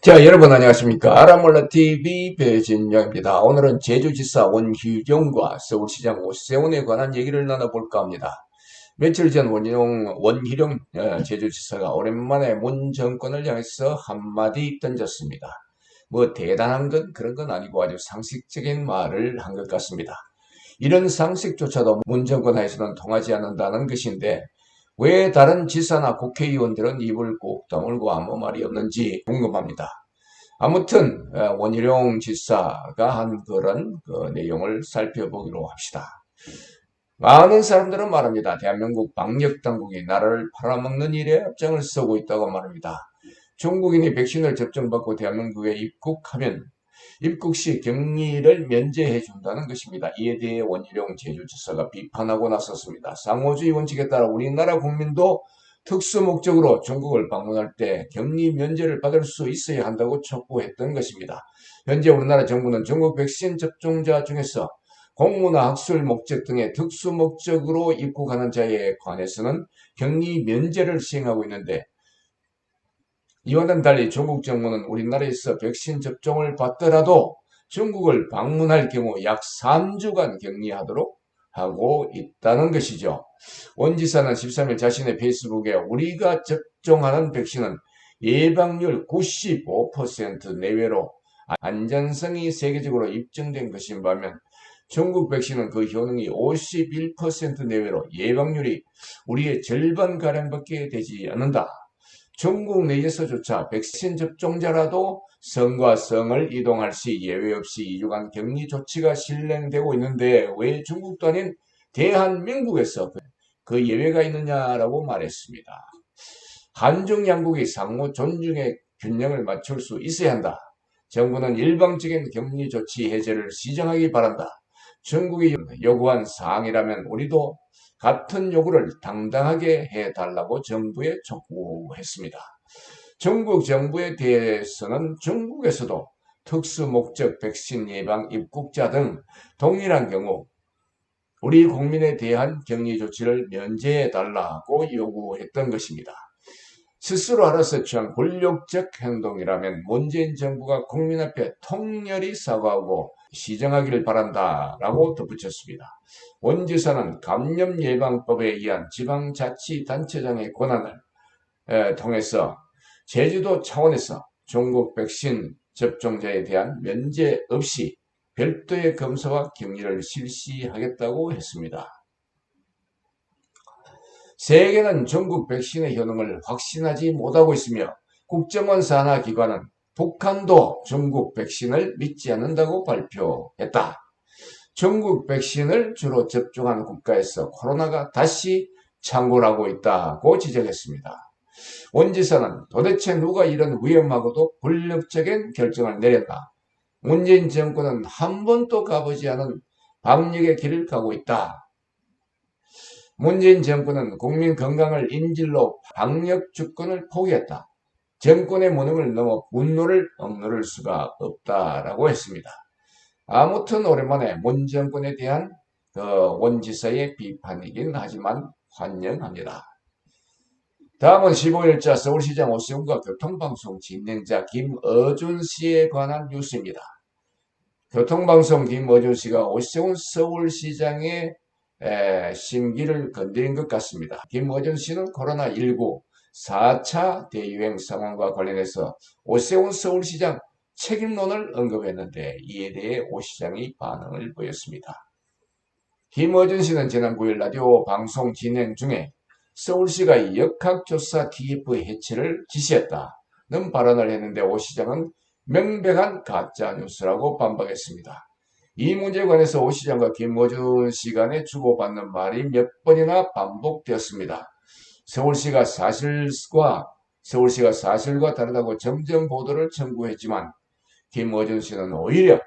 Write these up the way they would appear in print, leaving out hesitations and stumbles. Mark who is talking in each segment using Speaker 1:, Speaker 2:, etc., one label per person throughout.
Speaker 1: 자, 여러분 안녕하십니까. 아라몰라TV 배진영입니다. 오늘은 제주지사 원희룡과 서울시장 오세훈에 관한 얘기를 나눠볼까 합니다. 며칠 전 원희룡 제주지사가 오랜만에 문 정권을 향해서 한마디 던졌습니다. 뭐 대단한 건 그런 건 아니고 아주 상식적인 말을 한 것 같습니다. 이런 상식조차도 문 정권 하에서는 통하지 않는다는 것인데 왜 다른 지사나 국회의원들은 입을 꾹 다물고 아무 말이 없는지 궁금합니다. 아무튼 원희룡 지사가 한 그런 내용을 살펴보기로 합시다. 많은 사람들은 말합니다. 대한민국 방역당국이 나라를 팔아먹는 일에 앞장을 서고 있다고 말합니다. 중국인이 백신을 접종받고 대한민국에 입국하면 입국 시 격리를 면제해 준다는 것입니다. 이에 대해 원희룡 제주지사가 비판하고 나섰습니다. 상호주의 원칙에 따라 우리나라 국민도 특수 목적으로 중국을 방문할 때 격리 면제를 받을 수 있어야 한다고 촉구했던 것입니다. 현재 우리나라 정부는 중국 백신 접종자 중에서 공무나 학술 목적 등의 특수 목적으로 입국하는 자에 관해서는 격리 면제를 시행하고 있는데 이와는 달리 중국 정부는 우리나라에서 백신 접종을 받더라도 중국을 방문할 경우 약 3주간 격리하도록 하고 있다는 것이죠. 원 지사는 13일 자신의 페이스북에 우리가 접종하는 백신은 예방률 95% 내외로 안전성이 세계적으로 입증된 것인 반면 중국 백신은 그 효능이 51% 내외로 예방률이 우리의 절반가량밖에 되지 않는다. 중국 내에서조차 백신 접종자라도 성과 성을 이동할 시 예외 없이 2주간 격리 조치가 실행되고 있는데 왜 중국도 아닌 대한민국에서 그 예외가 있느냐라고 말했습니다. 한중 양국이 상호 존중의 균형을 맞출 수 있어야 한다. 정부는 일방적인 격리 조치 해제를 시정하기 바란다. 중국이 요구한 사항이라면 우리도 같은 요구를 당당하게 해달라고 정부에 촉구했습니다. 중국 정부에 대해서는 중국에서도 특수 목적 백신 예방 입국자 등 동일한 경우 우리 국민에 대한 격리 조치를 면제해달라고 요구했던 것입니다. 스스로 알아서 취한 굴욕적 행동이라면 문재인 정부가 국민 앞에 통렬히 사과하고 시정하기를 바란다라고 덧붙였습니다. 원 지사는 감염예방법에 의한 지방자치단체장의 권한을 통해서 제주도 차원에서 중국 백신 접종자에 대한 면제 없이 별도의 검사와 격리를 실시하겠다고 했습니다. 세계는 중국 백신의 효능을 확신하지 못하고 있으며 국정원 산하 기관은 북한도 중국 백신을 믿지 않는다고 발표했다. 중국 백신을 주로 접종한 국가에서 코로나가 다시 창궐하고 있다고 지적했습니다. 원 지사는 도대체 누가 이런 위험하고도 불력적인 결정을 내렸나? 문재인 정권은 한 번도 가보지 않은 방역의 길을 가고 있다. 문재인 정권은 국민 건강을 인질로 방역 주권을 포기했다. 정권의 무능을 넘어 분노를 억누를 수가 없다라고 했습니다. 아무튼 오랜만에 문 정권에 대한 원 지사의 비판이긴 하지만 환영합니다. 다음은 15일자 서울시장 오세훈과 교통방송 진행자 김어준 씨에 관한 뉴스입니다. 교통방송 김어준 씨가 오세훈 서울시장의 심기를 건드린 것 같습니다. 김어준 씨는 코로나19 4차 대유행 상황과 관련해서 오세훈 서울시장 책임론을 언급했는데 이에 대해 오 시장이 반응을 보였습니다. 김어준 씨는 지난 9일 라디오 방송 진행 중에 서울시가 역학조사 TF 해체를 지시했다는 발언을 했는데 오 시장은 명백한 가짜뉴스라고 반박했습니다. 이 문제에 관해서 오 시장과 김어준 씨 간에 주고받는 말이 몇 번이나 반복되었습니다. 서울시가 사실과 다르다고 점점 보도를 청구했지만 김어준 씨는 오히려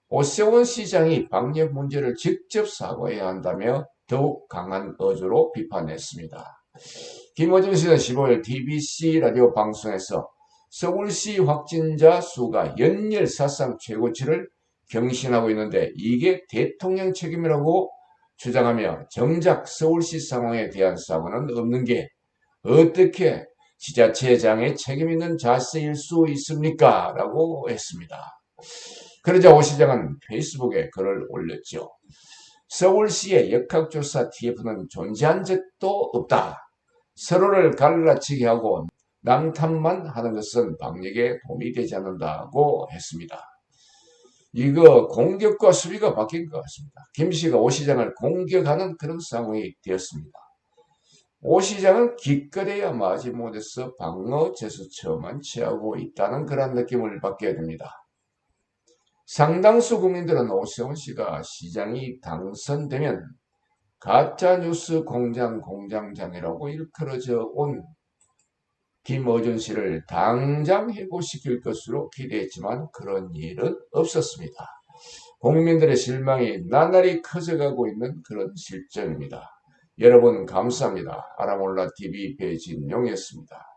Speaker 1: 오세훈 시장이 방역 문제를 직접 사과해야 한다며 더욱 강한 어조로 비판했습니다. 김어준 씨는 15일 TBC 라디오 방송에서 서울시 확진자 수가 연일 사상 최고치를 경신하고 있는데 이게 대통령 책임이라고 주장하며 정작 서울시 상황에 대한 사과는 없는 게 어떻게 지자체장의 책임 있는 자세일 수 있습니까? 라고 했습니다. 그러자 오 시장은 페이스북에 글을 올렸죠. 서울시의 역학조사 TF는 존재한 적도 없다. 서로를 갈라치게 하고 남탓만 하는 것은 방역에 도움이 되지 않는다고 했습니다. 이거 공격과 수비가 바뀐 것 같습니다. 김 씨가 오 시장을 공격하는 그런 상황이 되었습니다. 오 시장은 기껏해야 마지못해서 방어 제스처만 취하고 있다는 그런 느낌을 받게 됩니다. 상당수 국민들은 오세훈 씨가 시장이 당선되면 가짜뉴스 공장장이라고 일컬어져 온 김어준 씨를 당장 해고시킬 것으로 기대했지만 그런 일은 없었습니다. 국민들의 실망이 나날이 커져가고 있는 그런 실정입니다. 여러분 감사합니다. 아라몰라TV 배진용이었습니다.